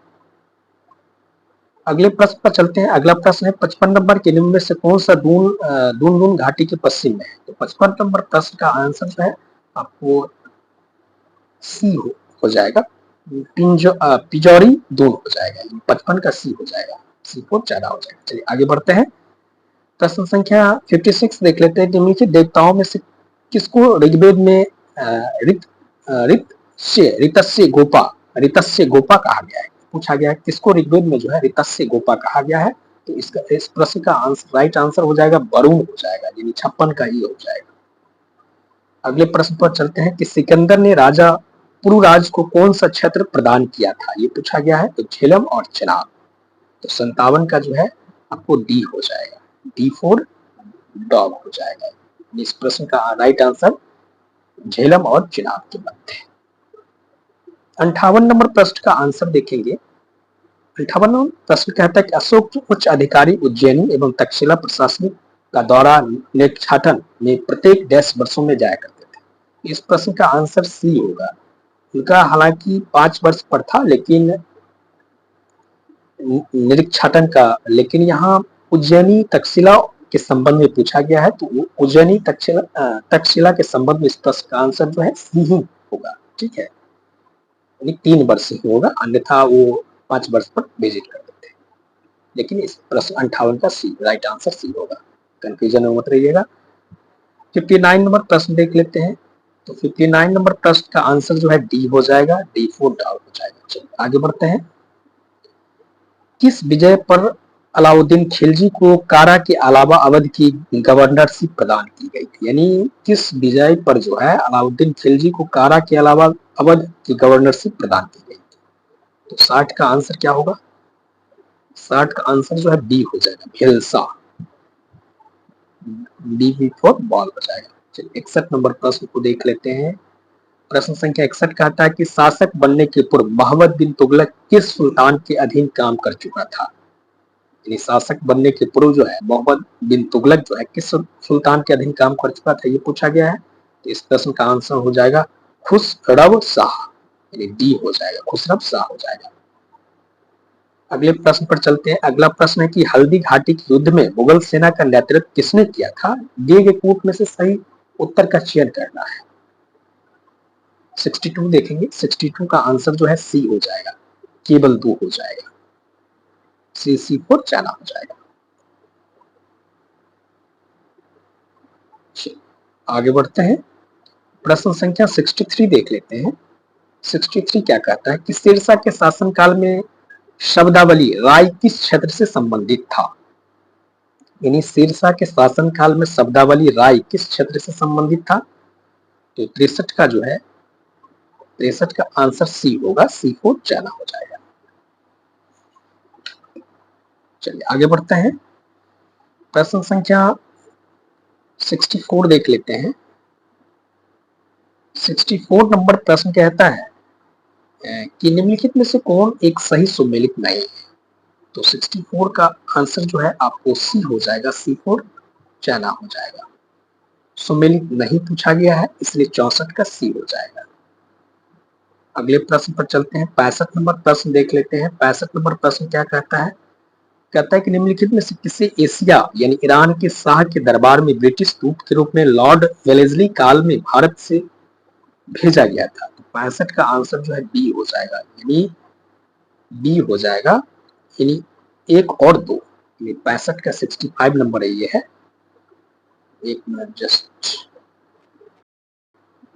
अगले प्रश्न पर चलते हैं। अगला प्रश्न है 55 नंबर के निम्न में से कौन सा दून घाटी के पश्चिम में है। तो 55 नंबर प्रश्न का आंसर जो है आपको सी हो जाएगा, पिजौरी दून हो जाएगा, 55 का सी हो जाएगा, सी फॉर चाइना हो जाएगा। चलिए आगे बढ़ते हैं। प्रश्न संख्या 56 देख लेते हैं। निम्नलिखित देवताओं में से किसको ऋग्वेद में ऋतस्य गोपा कहा गया है, पूछा गया है किसको ऋग्वेद में जो है ऋतस्य गोपा कहा गया है। तो इसका इस प्रश्न का राइट आंसर हो जाएगा वरुण हो जाएगा, यानी 56 का ही हो जाएगा। अगले प्रश्न पर चलते हैं कि सिकंदर ने राजा पुरुराज को कौन सा क्षेत्र प्रदान किया था, ये पूछा गया है। तो झेलम और चिनाब। तो 57 का जो है आपको डी हो जाएगा, डी फॉर डॉग हो जाएगा। इस प्रश्न का राइट आंसर झेलम और चिनाब के मध्य। 58 नंबर प्रश्न का आंसर देखेंगे। 58 नंबर प्रश्न कहता है कि अशोक के उच्च अधिकारी उज्जैनी एवं तक्षशिला प्रशासनिक का दौरा निरीक्षाटन में प्रत्येक 10 वर्षों में जाया करते थे। इस प्रश्न का आंसर सी होगा। उनका हालांकि 5 वर्ष पर था, लेकिन निरीक्षाटन का, लेकिन यहाँ उज्जैनी तक्षशिला के संबंध में पूछा गया है, तो उज्जैनी तक्षशिला के संबंध में इस प्रश्न का आंसर जो है सी ही होगा। ठीक है, 3 वर्ष ही होगा, अन्यथा वो 5 वर्ष पर विजिट करते थे। लेकिन इस प्रश्न 58 का सी, राइट आंसर सी होगा, कंफ्यूजन में मत रहिएगा। 59 नंबर प्रश्न देख लेते हैं। तो 59 नंबर प्रश्न का आंसर जो है डी हो जाएगा, डी फॉर डॉग हो जाएगा। चलिए आगे बढ़ते हैं। किस विजय पर अलाउद्दीन खिलजी को कारा के अलावा अवध की गवर्नरशिप प्रदान की गई थी, यानी किस विजय पर जो है अलाउद्दीन खिलजी को कारा के अलावा अवध की गवर्नरशिप प्रदान की गई थी। तो 60 का आंसर क्या होगा? 60 का आंसर जो है बी हो जाएगा, भिलसा, बी फॉर बॉल हो जाएगा। चलिए 61 नंबर प्रश्न को देख लेते हैं। प्रश्न संख्या 61 कहता है कि शासक बनने के पूर्व मोहम्मद बिन तुगलक किस सुल्तान के अधीन काम कर चुका था। यानी शासक बनने के पूर्व जो है मोहम्मद बिन तुगलक जो है किस सुल्तान के अधीन काम कर चुका था, ये पूछा गया है। तो इस प्रश्न का आंसर हो जाएगा खुसरव शाह, यानी डी हो जाएगा, खुसरव शाह हो जाएगा। अगले प्रश्न पर चलते हैं। अगला प्रश्न है कि हल्दी घाटी के युद्ध में मुगल सेना का नेतृत्व किसने किया था। दिए गए कूट में से सही उत्तर का चयन करना है। 62 देखेंगे, 62 का आंसर जो है सी हो जाएगा, केवल 2 हो जाएगा, C4 चाइना हो जाएगा। आगे बढ़ते हैं, प्रश्न संख्या 63 देख लेते हैं। 63 क्या कहता है कि शेरशाह के शासनकाल में शब्दावली राय किस क्षेत्र से संबंधित था। यानी शेरशाह के शासनकाल में शब्दावली राय किस क्षेत्र से संबंधित था। तो 63 का जो है 63 का आंसर सी होगा, C4 चाइना हो जाएगा। चलिए आगे बढ़ते हैं, प्रश्न संख्या 64 देख लेते हैं। 64 नंबर प्रश्न कहता है कि निम्नलिखित में से कौन एक सही सुमेलित नहीं है। तो 64 का आंसर जो है आपको सी हो जाएगा, C4 चाइना हो जाएगा। सुमेलित नहीं पूछा गया है, इसलिए 64 का सी हो जाएगा। अगले प्रश्न पर चलते हैं, 65 नंबर प्रश्न देख लेते हैं। 65 नंबर प्रश्न क्या कहता है, कहता है कि निम्नलिखित में से किसे एशिया यानी ईरान के शाह के दरबार में ब्रिटिश दूत के रूप में लॉर्ड वेलेस्ली काल में भारत से भेजा गया था। तो 65 का आंसर जो है बी हो जाएगा, यानी बी हो जाएगा, यानी 1 और 2, यानी 65 का 65 नंबर है ये है। एक मिनट जस्ट,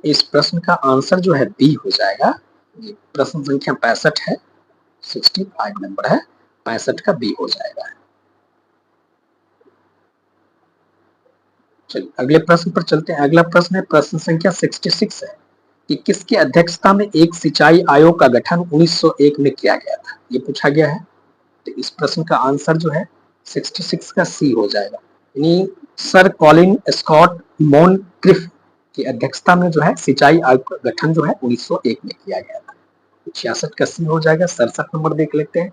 इस प्रश्न का आंसर जो है बी हो जाएगा। ये प्रश्न संख्या 65 है, 65 नंबर है, 65 का बी हो जाएगा। चलिए अगले प्रश्न पर चलते हैं। अगला प्रश्न है प्रश्न संख्या 66 है कि किसकी अध्यक्षता में एक सिंचाई आयोग का गठन 1901 में किया गया था, ये पूछा गया है। तो इस प्रश्न का आंसर जो है 66 का सी हो जाएगा, यानी सर कॉलिन स्कॉट मॉनक्रिफ की अध्यक्षता में जो है सिंचाई आयोग का गठन जो है 1901 में किया गया था। 66 का सी हो जाएगा। 67 नंबर देख लेते हैं,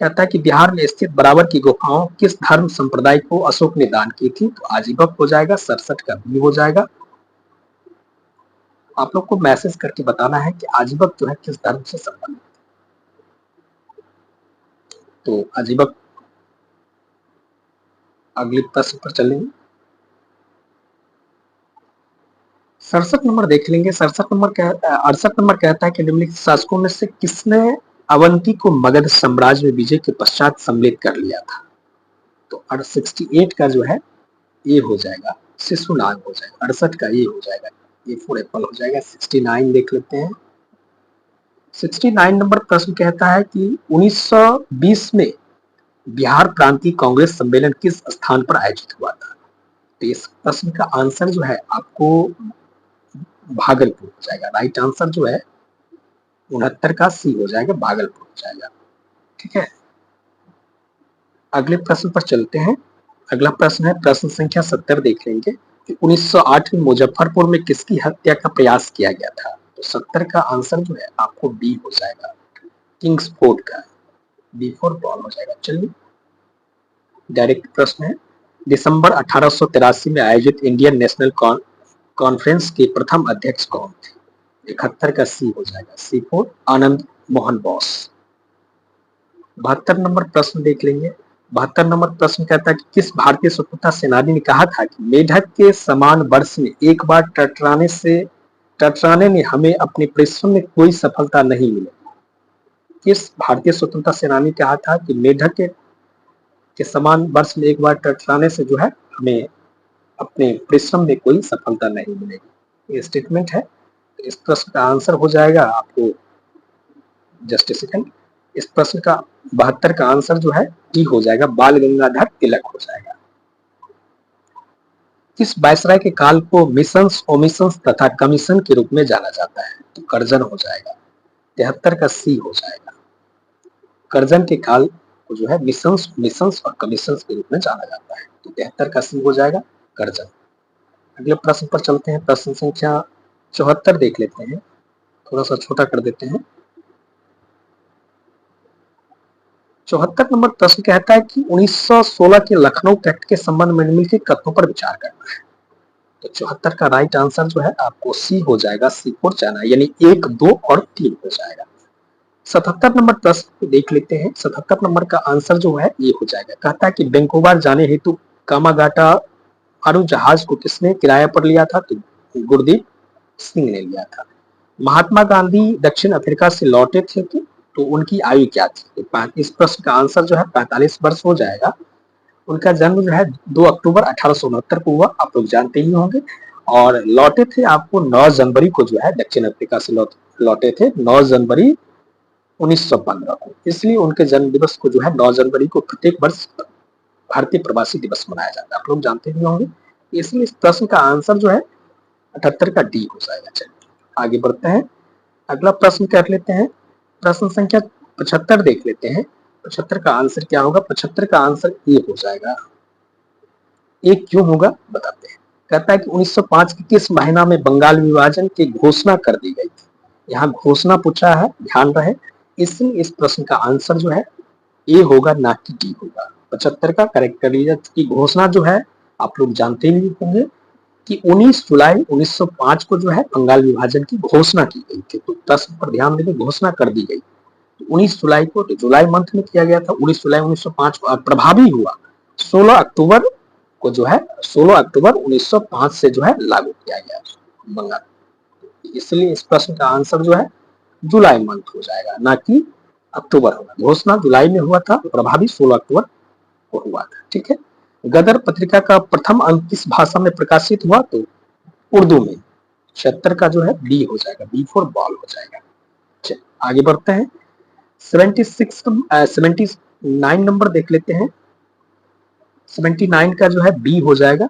कहता है कि बिहार में स्थित बराबर की गुफाओं किस धर्म संप्रदाय को अशोक ने दान की थी। तो आजीवक हो जाएगा, 67 का बी हो जाएगा। आप लोग को मैसेज करके बताना है कि आजीवक जो है किस धर्म से संबंधित। तो आजीवक, अगले प्रश्न पर चलेंगे। 67 नंबर देख लेंगे। 68 नंबर कहता है कि निम्नलिखित शासकों में से किसने अवंती को मगध साम्राज्य में विजय के पश्चात सम्मिलित कर लिया था। तो 68 का जो है ये हो जाएगा, शिशुनाग हो जाएगा। 68 का ये हो जाएगा, ये 4 एप्पल हो जाएगा। 69 देख लेते हैं। 69 नंबर प्रश्न कहता है कि 1920 में बिहार प्रांतीय कांग्रेस सम्मेलन किस स्थान पर आयोजित हुआ था। तो इस प्रश्न का आंसर जो है आपको भागलपुर हो जाएगा। राइट आंसर जो है 69 का सी हो जाएगा, भागलपुर हो जाएगा। ठीक है, अगले प्रश्न पर चलते हैं। अगला प्रश्न है प्रश्न संख्या 70 देख लेंगे कि 1908 में मुजफ्फरपुर में किसकी हत्या का प्रयास किया गया था। तो 70 का आंसर जो है आपको बी हो जाएगा, किंग्सफोर्ड का, B4 बॉल हो जाएगा। चलिए डायरेक्ट प्रश्न है, दिसंबर 1883 में आयोजित इंडियन नेशनल कॉन्फ्रेंस के प्रथम अध्यक्ष कौन थे। 71 का सी हो जाएगा, C4 आनंद मोहन बोस। 72 नंबर प्रश्न देख लेंगे। 72 नंबर प्रश्न कहता है कि किस भारतीय स्वतंत्रता सेनानी ने कहा था कि मेढक के समान वर्ष में एक बार टकराने ने हमें अपने परिश्रम में कोई सफलता नहीं मिली। किस भारतीय स्वतंत्रता सेनानी कहा था कि मेढक के समान वर्ष में एक बार टकराने से जो है हमें अपने परिश्रम में कोई सफलता नहीं मिलेगी। ये स्टेटमेंट है। तो इस प्रश्न का आंसर हो जाएगा आपको, जस्ट सेकंड, इस प्रश्न का 72 का आंसर जो है डी हो जाएगा, बाल गंगाधर तिलक हो जाएगा। किस वायसराय के काल को मिशंस, ओमिशंस तथा कमीशन के रूप में जाना जाता है। तो कर्जन हो जाएगा, 73 का सी हो जाएगा। कर्जन के काल को जो है मिशंस और कमीशंस के रूप में जाना जाता है। तो 73 का सी हो जाएगा, कर्जन। अगले प्रश्न पर चलते हैं, प्रश्न संख्या 74 देख लेते हैं, थोड़ा सा छोटा कर देते हैं। 74 नंबर प्रश्न कहता है कि 1916 के लखनऊ एक्ट के संबंध में निम्नलिखित कथनों पर विचार करना है। तो 74 का राइट आंसर जो है आपको सी हो जाएगा, सी फोर जाना, यानी 1, 2 और 3 हो जाएगा। 77 नंबर प्रश्न को देख लेते हैं। 77 नंबर का आंसर जो है ये हो जाएगा। कहता है कि वैंकूवर जाने हेतु कामागाटा मारू जहाज को किसने किराया पर लिया था? तो गुरदीप सिंह ने लिया था। महात्मा गांधी दक्षिण अफ्रीका से लौटे थे तो उनकी आयु क्या थी? इस प्रश्न का आंसर जो है 45 वर्ष हो जाएगा। उनका जन्म जो है 2 अक्टूबर 1869 को हुआ, आप लोग जानते ही होंगे। और लौटे थे आपको 9 जनवरी को जो है दक्षिण अफ्रीका से लौटे थे 9 जनवरी 1915 को। इसलिए उनके जन्म दिवस को जो है 9 जनवरी को प्रत्येक वर्ष भारतीय प्रवासी दिवस मनाया जाता है, आप लोग जानते ही होंगे। इसलिए इस प्रश्न का आंसर जो है 78 का डी हो जाएगा। चलिए आगे बढ़ते हैं, अगला प्रश्न कर लेते हैं। प्रश्न संख्या 75 देख लेते हैं। 75 का आंसर क्या होगा? 75 का आंसर ए हो जाएगा। ए क्यों होगा बताते हैं। कहता है कि 1905 के किस महीना में बंगाल विभाजन की घोषणा कर दी गई थी? यहाँ घोषणा पूछा है, ध्यान रहे। इसलिए इस प्रश्न का आंसर जो है ए होगा, ना कि डी होगा। 75 का करेक्ट कर लीजिए। की घोषणा जो है आप लोग जानते ही होंगे कि 19 जुलाई 1905 को जो है बंगाल विभाजन की घोषणा की गई थी। तो प्रश्न पर ध्यान देंगे, घोषणा कर दी गई 19 जुलाई को, तो जुलाई मंथ में किया गया था 19 जुलाई 1905 को। प्रभावी हुआ 16 अक्टूबर को जो है 16 अक्टूबर 1905 से जो है लागू किया गया बंगाल। इसलिए इस प्रश्न का आंसर जो है जुलाई मंथ हो जाएगा, ना कि अक्टूबर होगा। घोषणा जुलाई में हुआ था, प्रभावी 16 अक्टूबर को हुआ था। ठीक है। गदर पत्रिका का प्रथम अंक किस भाषा में प्रकाशित हुआ? तो उर्दू में। 76 का जो है बी हो जाएगा, बी फॉर बॉल हो जाएगा। चलिए आगे बढ़ते हैं। 79 नंबर देख लेते हैं। 79 का जो है बी हो जाएगा।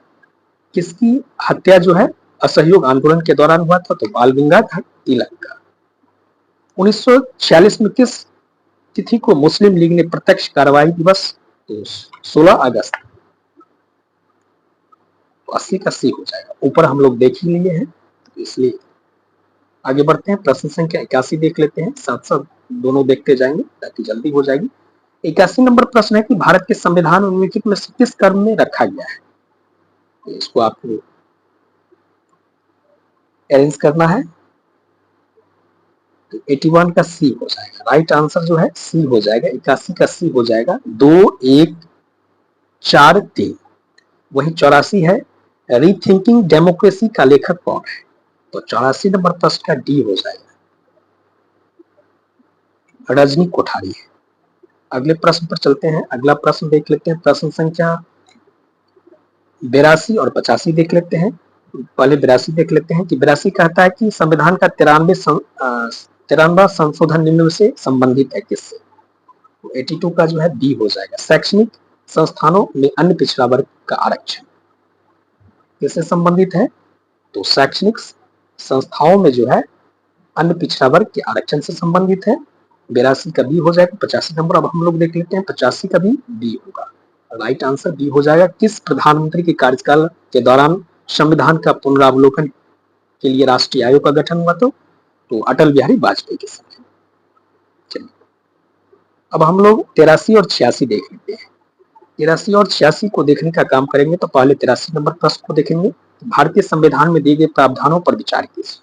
किसकी हत्या जो है असहयोग आंदोलन के दौरान हुआ था? तो बाल गंगाधर तिलक का। 1946 में किस तिथि को मुस्लिम लीग ने प्रत्यक्ष कार्रवाई दिवस? तो 16 अगस्त। तो 80 का सी हो जाएगा। ऊपर हम लोग देख ही लिए हैं, तो इसलिए आगे बढ़ते हैं। प्रश्न संख्या 81 देख लेते हैं, साथ साथ दोनों देखते जाएंगे ताकि जल्दी हो जाएगी। 81 नंबर प्रश्न है कि भारत के संविधान उल्लिखित में से किस क्रम में रखा गया है? तो इसको आपको अरेंज करना है। तो 81 का सी हो जाएगा। राइट आंसर जो है सी हो जाएगा। 81 का सी हो जाएगा। 2, 1, 4, 3। वही 84 है। रीथिंकिंग डेमोक्रेसी का लेखक कौन है? तो 84 नंबर प्रश्न का डी हो जाएगा, रजनी कोठारी है। अगले प्रश्न पर चलते हैं। अगला प्रश्न देख लेते हैं। प्रश्न संख्या 82 और 85 देख लेते हैं। पहले 82 देख लेते हैं कि 82 कहता है कि संविधान का 93वां संशोधन निम्न में से संबंधित है किससे? तो 82 का जो है बी हो जाएगा। शैक्षणिक संस्थानों में अन्य पिछड़ा वर्ग का आरक्षण किससे संबंधित है? तो शैक्षणिक संस्थाओं में जो है अन्य पिछड़ा वर्ग के आरक्षण से संबंधित है। 82 का बी हो जाएगा। 85 नंबर अब हम लोग देख लेते हैं। 85 का भी बी होगा। राइट आंसर बी हो जाएगा। किस प्रधानमंत्री के कार्यकाल के दौरान संविधान का पुनरावलोकन के लिए राष्ट्रीय आयोग का गठन हुआ? तो अटल बिहारी वाजपेयी के समय। चलिए अब हम लोग 83 और 86 देख लेते हैं। 83 और 86 को देखने का काम करेंगे। तो पहले 83 नंबर प्रश्न को देखेंगे। भारतीय संविधान में दिए गए प्रावधानों पर विचार कीजिए।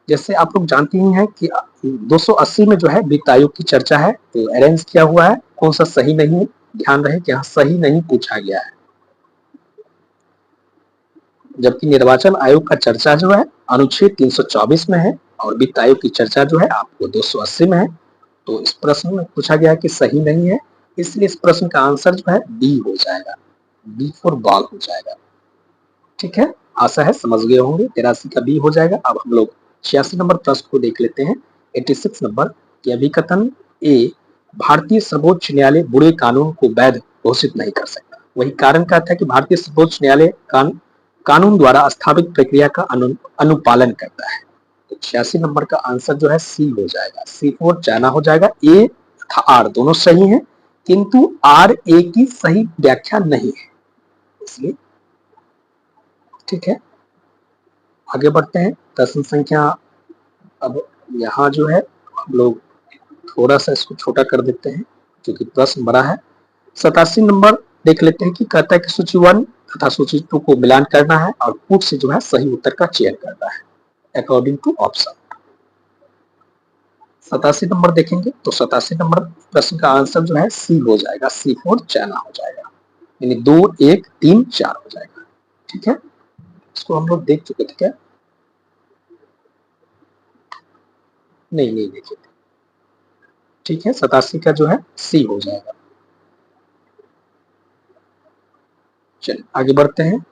जैसे आप लोग जानते ही हैं कि 280 में जो है वित्त आयोग की चर्चा है, तो अरेंज किया हुआ है। कौन सा सही नहीं है? ध्यान रहे कि यहाँ सही नहीं पूछा गया है। जबकि निर्वाचन आयोग का चर्चा जो है अनुच्छेद 324 में है और वित्त आयोग की चर्चा जो है आपको 280 में है। तो इस प्रश्न में पूछा गया कि सही नहीं है, इसलिए इस प्रश्न का आंसर जो है बी हो जाएगा, बी फॉर बॉल हो जाएगा। ठीक है, आशा है समझ गए होंगे। 83 का बी हो जाएगा। अब हम लोग 86 नंबर प्रश्न को देख लेते हैं। 86 नंबर की अभिकथन ए, भारतीय सर्वोच्च न्यायालय बुरे कानून को वैध घोषित नहीं कर सकता। वही कारण कहता है कि भारतीय सर्वोच्च न्यायालय कानून द्वारा स्थापित प्रक्रिया का अनुपालन करता है। तो 86 नंबर का आंसर जो है सी हो जाएगा। सी फोर जाना हो जाएगा। ए तथा आर दोनों सही हैं, किंतु आर ए की सही व्याख्या नहीं है, इसलिए ठीक है। आगे बढ़ते हैं। प्रश्न संख्या, अब यहाँ जो है हम लोग थोड़ा सा इसको छोटा कर देते हैं क्योंकि प्रश्न बड़ा है। 87 नंबर देख लेते हैं कि कहता है कि सूची 1 तथा सूची 2 को मिलान करना है और पुट से जो है सही उत्तर का चयन करना है अकॉर्डिंग टू ऑप्शन। 87 नंबर देखेंगे तो 87 नंबर प्रश्न का आंसर जो है सी हो जाएगा, C4 चाइना हो जाएगा, यानी 2 1 3 4 हो जाएगा। ठीक है, इसको हम लोग देख चुके थे क्या? नहीं देखे थे। ठीक है, 87 का जो है सी हो जाएगा। चलिए आगे बढ़ते हैं।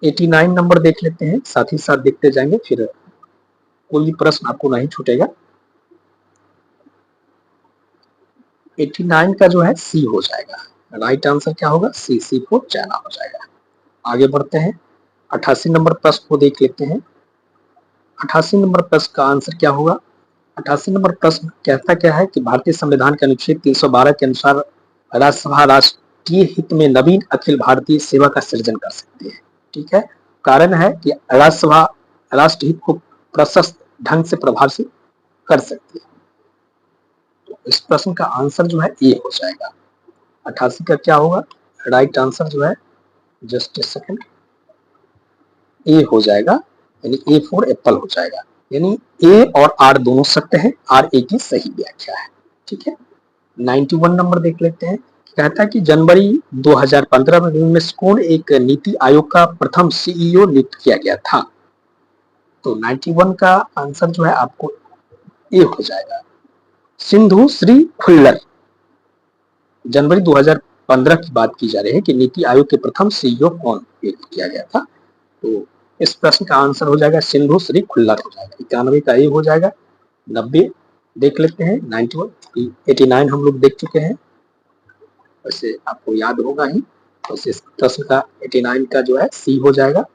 89 नंबर देख लेते हैं, साथ ही साथ देखते जाएंगे, फिर कोई भी प्रश्न आपको नहीं छूटेगा। 89 का जो है सी हो जाएगा, राइट आंसर क्या होगा? C4 चाइना हो जाएगा। आगे बढ़ते हैं, 88 नंबर प्रश्न को देख लेते हैं। 88 नंबर प्रश्न का आंसर क्या होगा? 88 नंबर प्रश्न कहता क्या है कि भारतीय संविधान के अनुच्छेद 312 के अनुसार राज्यसभा राष्ट्रीय हित में नवीन अखिल भारतीय सेवा का सृजन कर सकती है। ठीक है, कारण है कि राज्यसभा राष्ट्र हित को प्रशस्त ढंग से प्रभाव से कर सकती है। तो इस प्रश्न का आंसर जो है ए हो जाएगा। 88 का क्या होगा? राइट आंसर जो है, जस्ट ए सेकंड, ए हो जाएगा, यानी ए फॉर एप्पल हो जाएगा, यानी ए और आर दोनों सत्य है, आर ए की सही व्याख्या है। ठीक है, 91 नंबर देख लेते हैं। कहता है कि जनवरी 2015 में कौन एक नीति आयोग का प्रथम सीईओ नियुक्त किया गया था? तो 91 का आंसर जो है आपको ए हो जाएगा, सिंधु श्री खुल्लर। जनवरी 2015 की बात की जा रही है कि नीति आयोग के प्रथम सीईओ कौन नियुक्त किया गया था। तो इस प्रश्न का आंसर हो जाएगा सिंधु श्री खुल्लर हो जाएगा। 91 का ए हो जाएगा। 90 देख लेते हैं। 91 89 हम लोग देख चुके हैं, वैसे आपको याद होगा ही, तो इस प्रश्न का 89 का जो है सी हो जाएगा।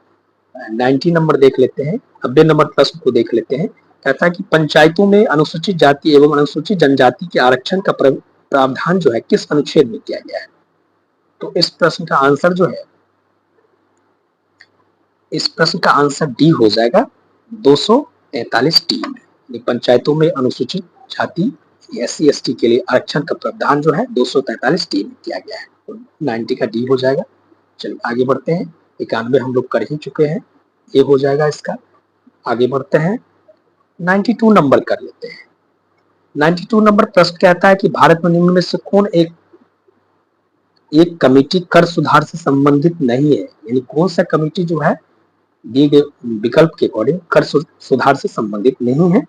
90 नंबर देख लेते हैं। 90 नंबर प्रश्न को देख लेते हैं। कहता है कि पंचायतों में अनुसूचित जाति एवं अनुसूचित जनजाति के आरक्षण का प्रावधान जो है किस अनुच्छेद में किया गया है? तो इस प्रश्न का आंसर जो है, इस प्रश्न का आंसर डी हो जाएगा, 243 डी। पंचायतों में अनुसूचित जाति SC ST के लिए आरक्षण का प्रावधान जो है 243 डी में किया गया है। तो 90 का डी हो जाएगा। चलिए आगे बढ़ते हैं। 91 हम लोग कर ही चुके हैं, ये हो जाएगा इसका। आगे बढ़ते हैं, 92 नंबर कर लेते हैं। 92 नंबर प्रश्न कहता है कि भारत में निम्न में से कौन एक कमेटी कर सुधार से संबंधित नहीं है, यानी कौन सा कमेटी जो है दिए गए विकल्प के अकॉर्डिंग कर सुधार से संबंधित नहीं है?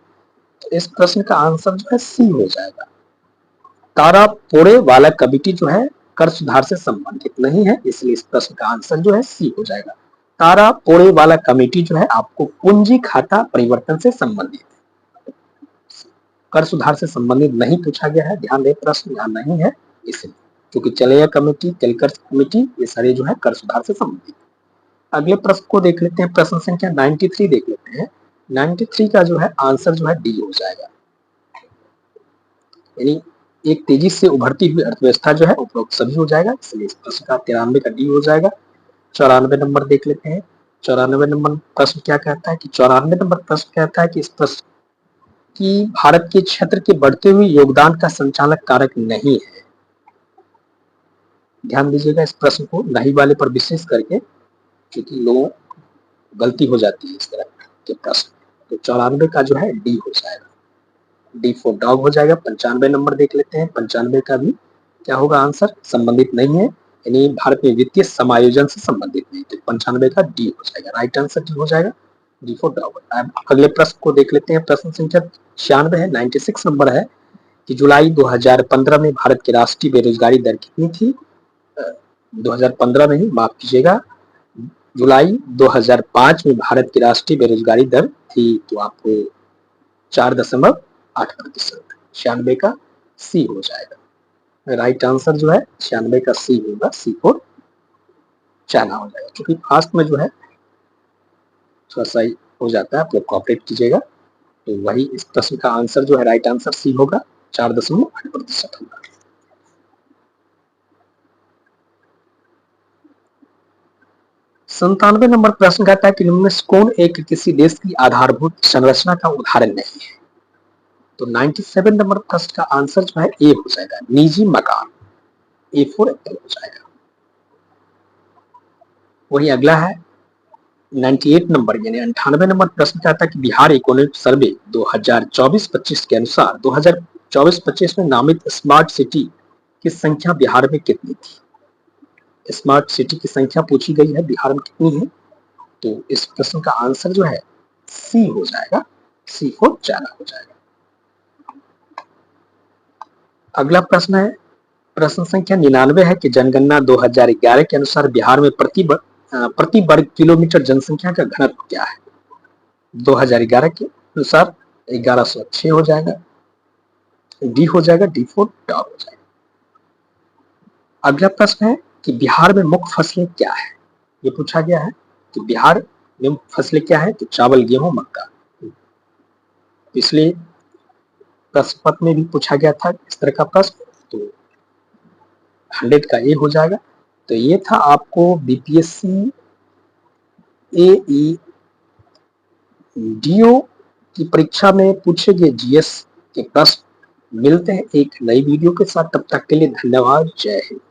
तो इस प्रश्न का आंसर जो है सी हो जाएगा, तारापोड़े वाला कमेटी जो है कर सुधार से संबंधित नहीं है, इसलिए इस प्रश्न का आंसर जो है सी हो जाएगा। तारापोड़े वाला कमेटी जो है आपको पूंजी खाता परिवर्तन से संबंधित है, कर सुधार से संबंधित नहीं पूछा गया है। ध्यान दें, प्रश्न यहाँ नहीं है इसलिए, क्योंकि चलेगा कमेटी, तेलकर कमेटी, ये सारे जो है कर सुधार से संबंधित। अगले प्रश्न को देख लेते हैं, प्रश्न संख्या 93 देख लेते हैं। 93 का जो है आंसर जो है डी हो जाएगा, यानी एक तेजी से उभरती हुई अर्थव्यवस्था जो है उपरोक्त सभी हो जाएगा, इसलिए इस प्रश्न का 93 का डी हो जाएगा। 94 नंबर देख लेते हैं। 94 नंबर प्रश्न क्या कहता है कि 94 नंबर प्रश्न कहता है कि इस प्रश्न की भारत के क्षेत्र के बढ़ते हुए योगदान का संचालक कारक नहीं है। ध्यान दीजिएगा इस प्रश्न को, नहीं वाले पर विशेष करके, क्योंकि लोगों गलती हो जाती है इस तरह के प्रश्न। तो 94 का जो है डी हो जाएगा, डी फॉर डॉग हो जाएगा। 95 नंबर देख लेते हैं। 95 का भी क्या होगा आंसर? संबंधित नहीं है, यानी भारत में वित्तीय समायोजन से संबंधित नहीं। तो 95 का डी हो जाएगा, राइट आंसर डी हो जाएगा, डी फॉर डॉग। अगले प्रश्न को देख लेते हैं। प्रश्न संख्या 96 है, 96 नंबर है कि जुलाई 2015 में भारत की राष्ट्रीय बेरोजगारी दर कितनी थी? 2015 नहीं, माफ कीजिएगा, जुलाई 2005 में भारत की राष्ट्रीय बेरोजगारी दर थी, तो आपको 4.8%। 96 का सी हो जाएगा, राइट आंसर जो है 96 का सी होगा, C4 चाइना हो जाएगा। क्योंकि फास्ट में जो है थोड़ा सा हो जाता है, आप लोग कॉपरेट कीजिएगा। तो वही इस प्रश्न का आंसर जो है राइट आंसर सी होगा, 4.8% होगा। 97 नंबर प्रश्न कहता है कि निम्न में से कौन एक किसी देश की आधारभूत संरचना का उदाहरण नहीं है। तो 97 नंबर प्रश्न का आंसर जो है ए हो जाएगा, निजी मकान। ए फॉर एप्पल हो जाएगा। वही अगला है 98 नंबर यानी 98 नंबर प्रश्न कहता है कि बिहार इकोनॉमिक सर्वे 2024-25 के अनुसार 2024-25 में नामित स्मार्ट सिटी की संख्या बिहार में कितनी थी। स्मार्ट सिटी की संख्या पूछी गई है, बिहार में कितनी है। तो इस प्रश्न का आंसर जो है सी हो जाएगा, सी फॉर चाइना हो जाएगा। अगला प्रश्न है प्रश्न संख्या 99 है कि जनगणना 2011 के अनुसार बिहार में प्रति वर्ग किलोमीटर जनसंख्या का घनत्व क्या है। 2011 के अनुसार 1106 हो जाएगा, डी हो जाएगा, डी फॉर डॉग हो जाएगा। अगला प्रश्न है कि बिहार में मुख्य फसलें क्या है। ये पूछा गया है कि बिहार में फसलें क्या है। तो चावल, गेहूं, मक्का। पिछले प्रश्न पत्र में भी पूछा गया था इस तरह का प्रश्न, तो 100 का ए हो जाएगा। तो ये था आपको बीपीएससी एईडीओ की परीक्षा में पूछे गए जीएस के प्रश्न। मिलते हैं एक नई वीडियो के साथ, तब तक के लिए धन्यवाद। जय हिंद।